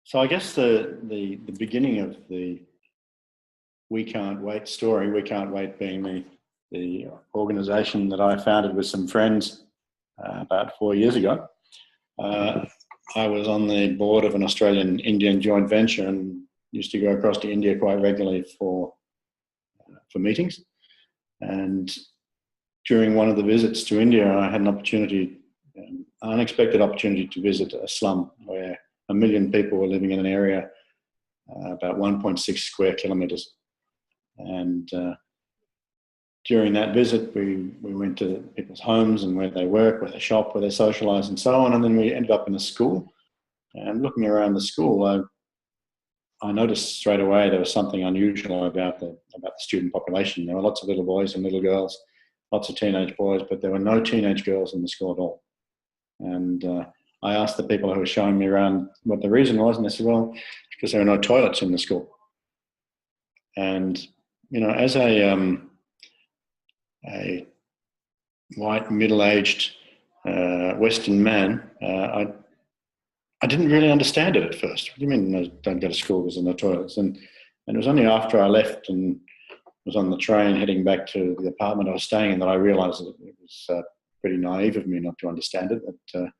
So I guess the beginning of the We Can't Wait story, We Can't Wait being the organisation that I founded with some friends about 4 years ago. I was on the board of an Australian-Indian joint venture and used to go across to India quite regularly for meetings. And during one of the visits to India, I had an unexpected opportunity to visit a slum where 1 million people were living in an area about 1.6 square kilometres. And during that visit, we went to people's homes and where they work, where they shop, where they socialise and so on. And then we ended up in a school. And looking around the school, I noticed straight away there was something unusual about the student population. There were lots of little boys and little girls, lots of teenage boys, but there were no teenage girls in the school at all. And I asked the people who were showing me around what the reason was, and they said, well, because there are no toilets in the school. And, you know, as a white, middle-aged Western man, I didn't really understand it at first. What do you mean don't go to school because there are no toilets? And it was only after I left and was on the train heading back to the apartment I was staying in that I realised that it was pretty naive of me not to understand it. Because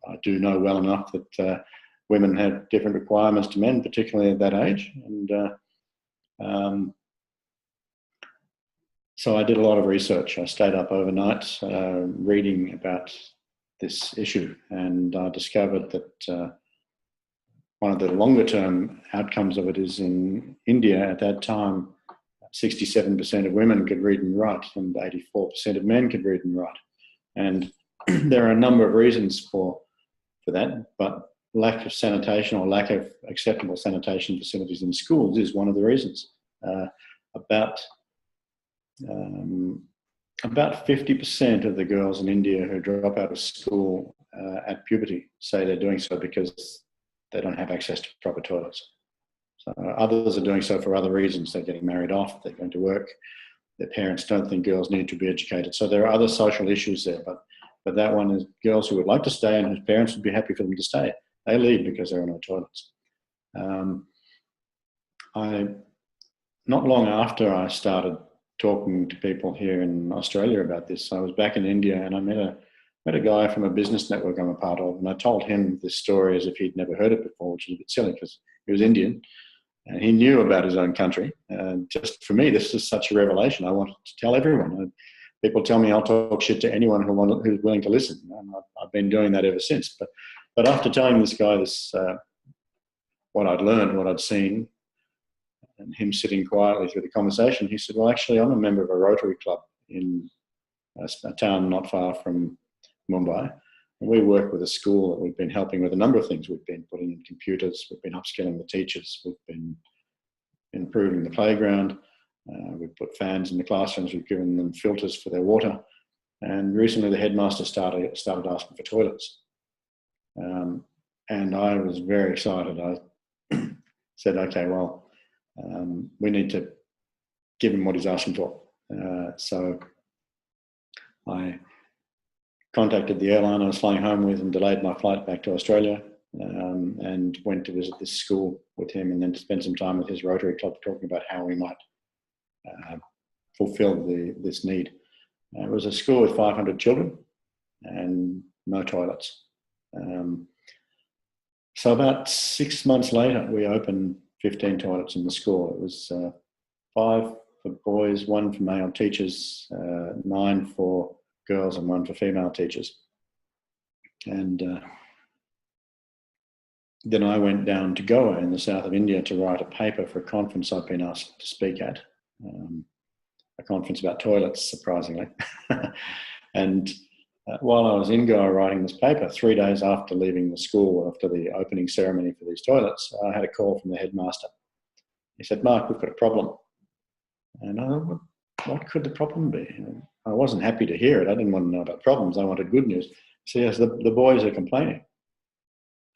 I do know well enough that women have different requirements to men, particularly at that age. And so I did a lot of research. I stayed up overnight reading about this issue, and I discovered that one of the longer term outcomes of it is in India at that time, 67% of women could read and write and 84% of men could read and write. And there are a number of reasons for that, but lack of sanitation or lack of acceptable sanitation facilities in schools is one of the reasons. About 50% of the girls in India who drop out of school at puberty say they're doing so because they don't have access to proper toilets. So others are doing so for other reasons. They're getting married off, they're going to work, their parents don't think girls need to be educated. So there are other social issues there, but that one is girls who would like to stay and whose parents would be happy for them to stay. They leave because there are no toilets. Not long after I started talking to people here in Australia about this, I was back in India and I met a guy from a business network I'm a part of, and I told him this story as if he'd never heard it before, which is a bit silly because he was Indian and he knew about his own country. And just for me, this is such a revelation. I wanted to tell everyone. People tell me I'll talk shit to anyone who's willing to listen. And I've been doing that ever since. But after telling this guy this, what I'd learned, what I'd seen, and him sitting quietly through the conversation, he said, well, actually, I'm a member of a Rotary Club in a town not far from Mumbai. And we work with a school that we've been helping with a number of things. We've been putting in computers, we've been upskilling the teachers, we've been improving the playground, we've put fans in the classrooms, we've given them filters for their water. And recently the headmaster started asking for toilets. And I was very excited. I said, okay, well, we need to give him what he's asking for. So I contacted the airline I was flying home with and delayed my flight back to Australia, and went to visit this school with him and then to spend some time with his Rotary Club talking about how we might fulfill this need. It was a school with 500 children and no toilets. So about 6 months later, we opened 15 toilets in the school. It was 5 for boys, 1 for male teachers, 9 for girls and 1 for female teachers. And then I went down to Goa in the south of India to write a paper for a conference I'd been asked to speak at, a conference about toilets, surprisingly. And while I was in Goa writing this paper, 3 days after leaving the school, after the opening ceremony for these toilets, I had a call from the headmaster. He said, Mark, we've got a problem. And I thought, what could the problem be? I wasn't happy to hear it. I didn't want to know about problems. I wanted good news. So yes, the boys are complaining.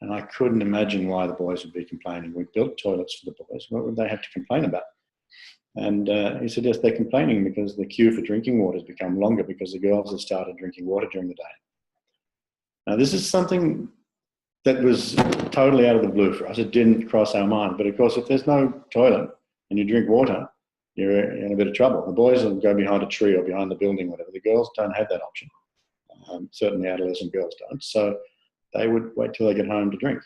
And I couldn't imagine why the boys would be complaining. We built toilets for the boys. What would they have to complain about? And he said, yes, they're complaining because the queue for drinking water has become longer because the girls have started drinking water during the day. Now, this is something that was totally out of the blue for us. It didn't cross our mind. But of course, if there's no toilet and you drink water, you're in a bit of trouble. The boys will go behind a tree or behind the building, whatever. The girls don't have that option. Certainly adolescent girls don't. So they would wait till they get home to drink.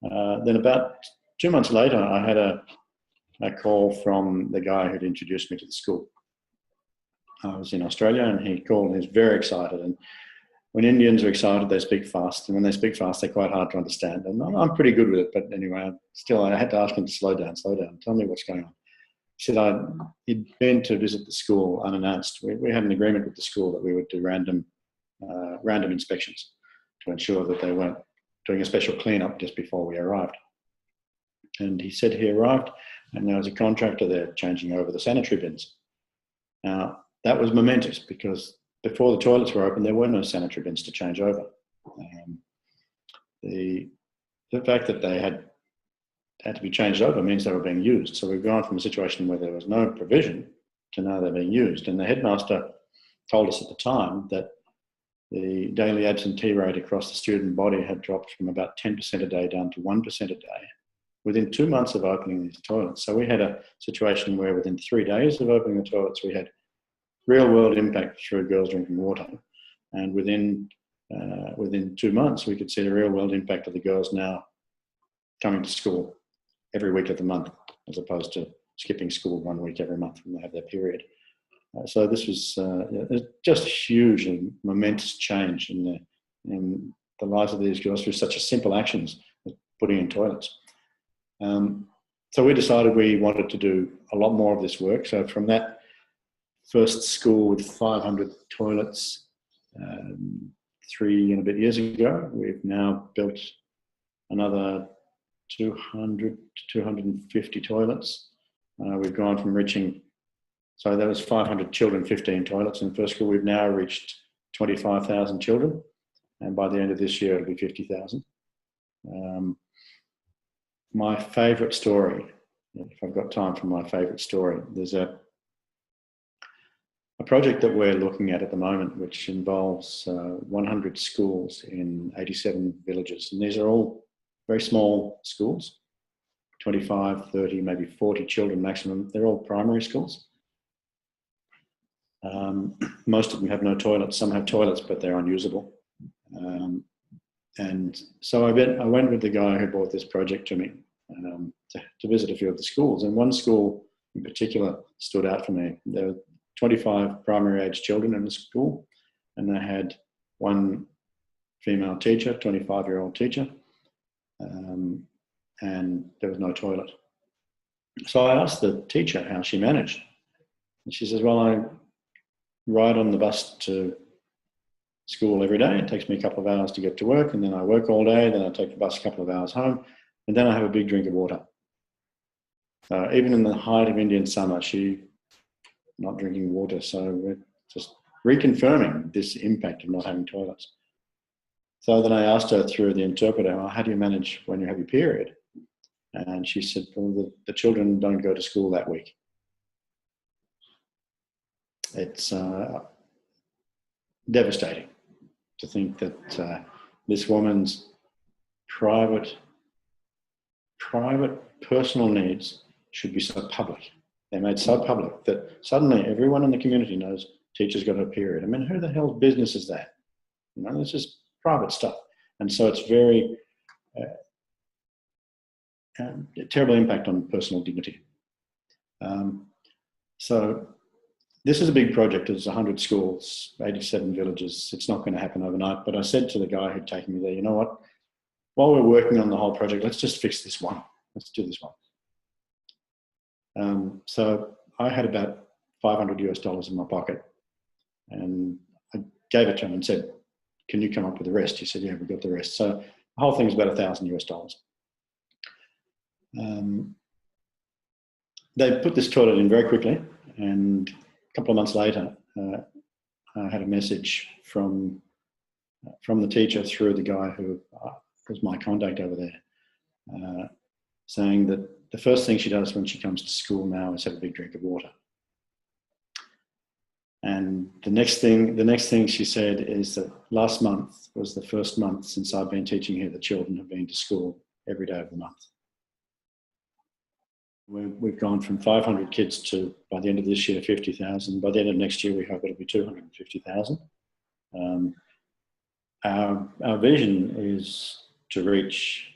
Then about 2 months later, I had a call from the guy who'd introduced me to the school. I was in Australia and he called and he was very excited. And when Indians are excited, they speak fast. And when they speak fast, they're quite hard to understand. And I'm pretty good with it. But anyway, I had to ask him to slow down. Tell me what's going on. He said he'd been to visit the school unannounced. We had an agreement with the school that we would do random inspections to ensure that they weren't doing a special cleanup just before we arrived. And he said he arrived and there was a contractor there changing over the sanitary bins. Now, that was momentous because before the toilets were open, there were no sanitary bins to change over. The fact that they had to be changed over means they were being used. So we've gone from a situation where there was no provision to now they're being used. And the headmaster told us at the time that the daily absentee rate across the student body had dropped from about 10% a day down to 1% a day within 2 months of opening these toilets. So we had a situation where within 3 days of opening the toilets, we had real world impact through girls drinking water. And within 2 months, we could see the real world impact of the girls now coming to school every week of the month, as opposed to skipping school 1 week every month when they have their period. So this was just a huge and momentous change in the lives of these girls through such a simple actions as putting in toilets. So we decided we wanted to do a lot more of this work. So from that first school with 500 toilets 3 and a bit years ago, we've now built another 200 to 250 toilets. We've gone from reaching, so that was 500 children, 15 toilets in the first school. We've now reached 25,000 children. And by the end of this year, it'll be 50,000. My favourite story, if I've got time for my favourite story, there's a project that we're looking at the moment, which involves 100 schools in 87 villages. And these are all very small schools, 25, 30, maybe 40 children maximum. They're all primary schools. Most of them have no toilets. Some have toilets, but they're unusable. And so I went with the guy who brought this project to me to visit a few of the schools. And one school in particular stood out for me. There were 25 primary age children in the school, and they had one female teacher, 25-year-old teacher, and there was no toilet. So I asked the teacher how she managed. And she says, well, I ride on the bus to school every day. It takes me a couple of hours to get to work, and then I work all day, then I take the bus a couple of hours home, and then I have a big drink of water. Even in the height of Indian summer, she not drinking water. So we're just reconfirming this impact of not having toilets. So then I asked her through the interpreter, well, how do you manage when you have your period? And she said, well, the children don't go to school that week. It's devastating to think that this woman's private personal needs should be so public. They're made so public that suddenly everyone in the community knows teacher's got her period. I mean, who the hell's business is that? You know, it's just private stuff. And so it's very terrible impact on personal dignity. So this is a big project. It's 100 schools, 87 villages. It's not going to happen overnight. But I said to the guy who'd taken me there, you know what? While we're working on the whole project, let's just fix this one. Let's do this one. So I had about $500 in my pocket, and I gave it to him and said, can you come up with the rest? He said, yeah, we got the rest. So the whole thing is about $1,000. They put this toilet in very quickly, and a couple of months later, I had a message from the teacher through the guy who was my contact over there, saying that the first thing she does when she comes to school now is have a big drink of water. And the next thing she said is that last month was the first month since I've been teaching here that children have been to school every day of the month. We've gone from 500 kids to, by the end of this year, 50,000. By the end of next year, we hope it'll be 250,000. Our vision is to reach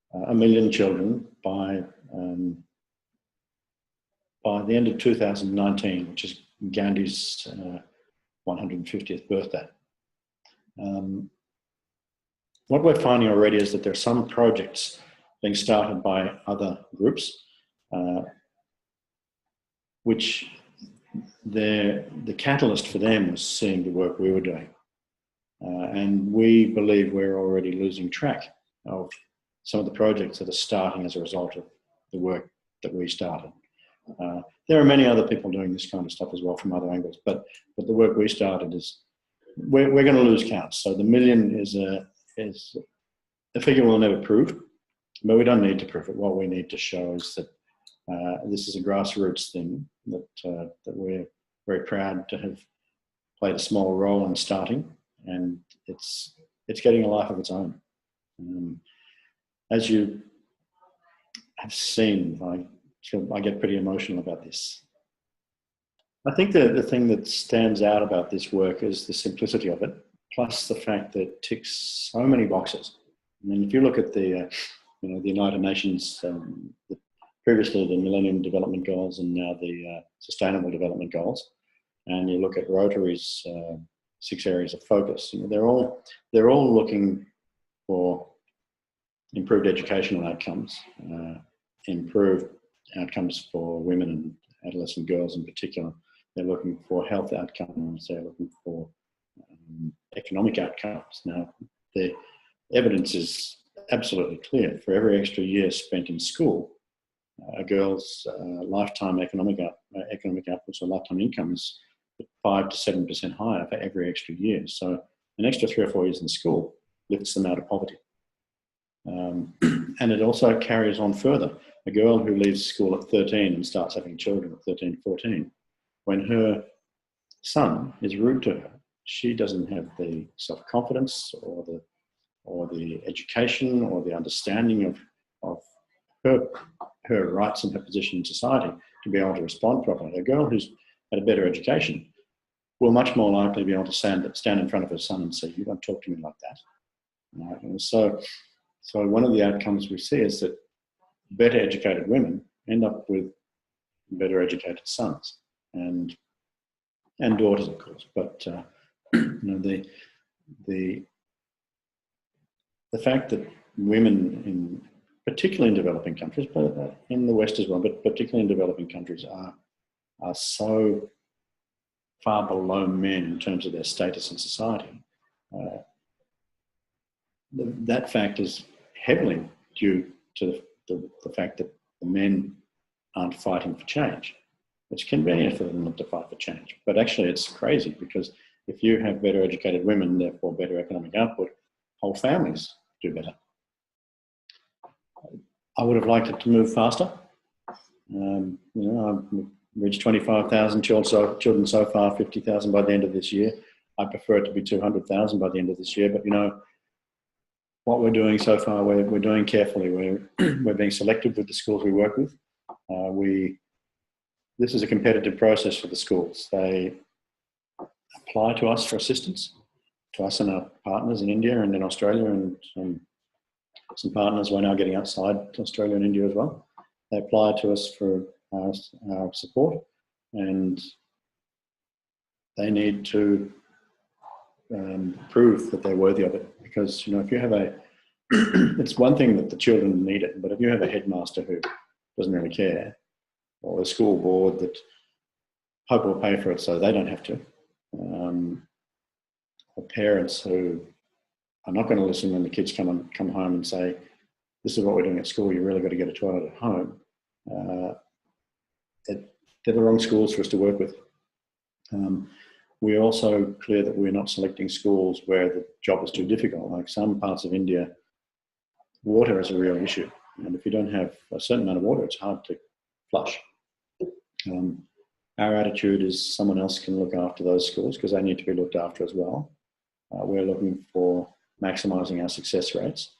1 million children by the end of 2019, which is Gandhi's 150th birthday. What we're finding already is that there are some projects being started by other groups, which the catalyst for them was seeing the work we were doing. And we believe we're already losing track of some of the projects that are starting as a result of the work that we started. There are many other people doing this kind of stuff as well from other angles, but the work we started is, we're going to lose count. So the million is a figure we'll never prove, but we don't need to prove it. What we need to show is that this is a grassroots thing that we're very proud to have played a small role in starting, and it's getting a life of its own. As you have seen, I get pretty emotional about this. I think the thing that stands out about this work is the simplicity of it, plus the fact that it ticks so many boxes. I mean, if you look at the United Nations, previously the Millennium Development Goals and now the Sustainable Development Goals, and you look at Rotary's 6 areas of focus, they're all looking for improved educational outcomes, improved outcomes for women and adolescent girls in particular. They're looking for health outcomes. They're looking for economic outcomes. Now, the evidence is absolutely clear. For every extra year spent in school, a girl's lifetime economic outputs or lifetime income is 5 to 7% higher for every extra year. So an extra 3 or 4 years in school lifts them out of poverty. And it also carries on further. A girl who leaves school at 13 and starts having children at 13, 14, when her son is rude to her, she doesn't have the self-confidence or the education or the understanding of her rights and her position in society to be able to respond properly. A girl who's had a better education will much more likely be able to stand in front of her son and say, "You don't talk to me like that." And so one of the outcomes we see is that better educated women end up with better educated sons and daughters, of course. But the fact that women, particularly in developing countries, but in the West as well, but particularly in developing countries, are so far below men in terms of their status in society. That fact is heavily due to the fact that the men aren't fighting for change. It's convenient for them not to fight for change, but actually it's crazy, because if you have better educated women, therefore better economic output, whole families do better. I would have liked it to move faster. I've reached 25,000 children so far, 50,000 by the end of this year. I prefer it to be 200,000 by the end of this year, but what we're doing so far, we're doing carefully. We're being selective with the schools we work with. This is a competitive process for the schools. They apply to us for assistance, to us and our partners in India and in Australia, and some partners we're now getting outside Australia and India as well. They apply to us for our support, and they need to prove that they're worthy of it. Because if you have it's one thing that the children need it, but if you have a headmaster who doesn't really care, or a school board that hope will pay for it so they don't have to, or parents who are not going to listen when the kids come home and say, "This is what we're doing at school, you really got to get a toilet at home," they're the wrong schools for us to work with. We're also clear that we're not selecting schools where the job is too difficult. Like some parts of India, water is a real issue. And if you don't have a certain amount of water, it's hard to flush. our attitude is someone else can look after those schools because they need to be looked after as well. We're looking for maximising our success rates.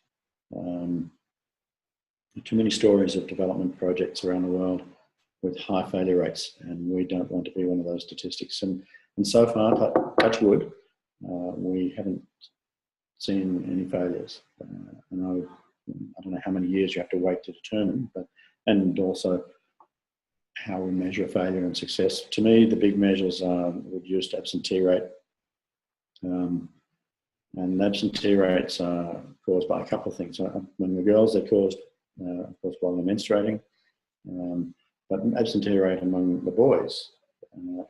Too many stories of development projects around the world with high failure rates, and we don't want to be one of those statistics. And so far, touch wood, we haven't seen any failures. And I don't know how many years you have to wait to determine, and also how we measure failure and success. To me, the big measures are reduced absentee rate. And absentee rates are caused by a couple of things. When the girls, they're caused, of course, while they're menstruating. But absentee rate among the boys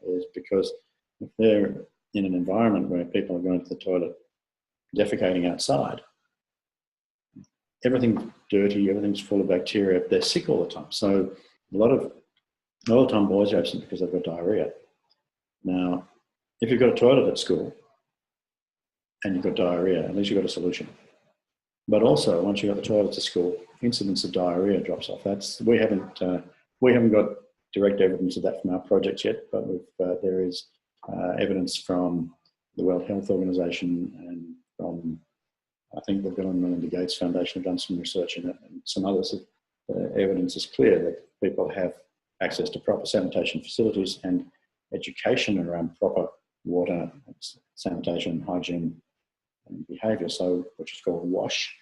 is because if they're in an environment where people are going to the toilet, defecating outside, everything's dirty, everything's full of bacteria, they're sick all the time. So a lot of the time boys are absent because they've got diarrhea. Now, if you've got a toilet at school and you've got diarrhea, at least you've got a solution. But also, once you've got the toilets at school, incidence of diarrhea drops off. We haven't got direct evidence of that from our projects yet, but there is evidence from the World Health Organization and from, I think the Bill and Melinda Gates Foundation have done some research in it, and some others. Evidence is clear that people have access to proper sanitation facilities and education around proper water, sanitation, hygiene, and behaviour, which is called WASH,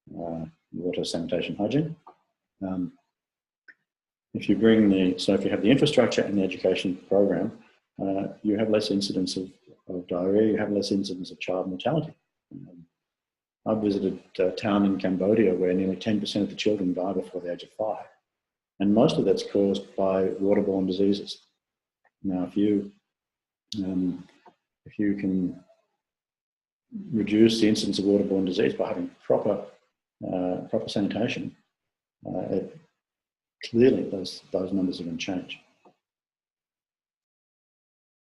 water, sanitation, hygiene. If you have the infrastructure and the education program, you have less incidence of diarrhea, you have less incidence of child mortality. I visited a town in Cambodia where nearly 10% of the children die before the age of 5. And most of that's caused by waterborne diseases. Now, if you can reduce the incidence of waterborne disease by having proper sanitation, clearly those numbers are going to change.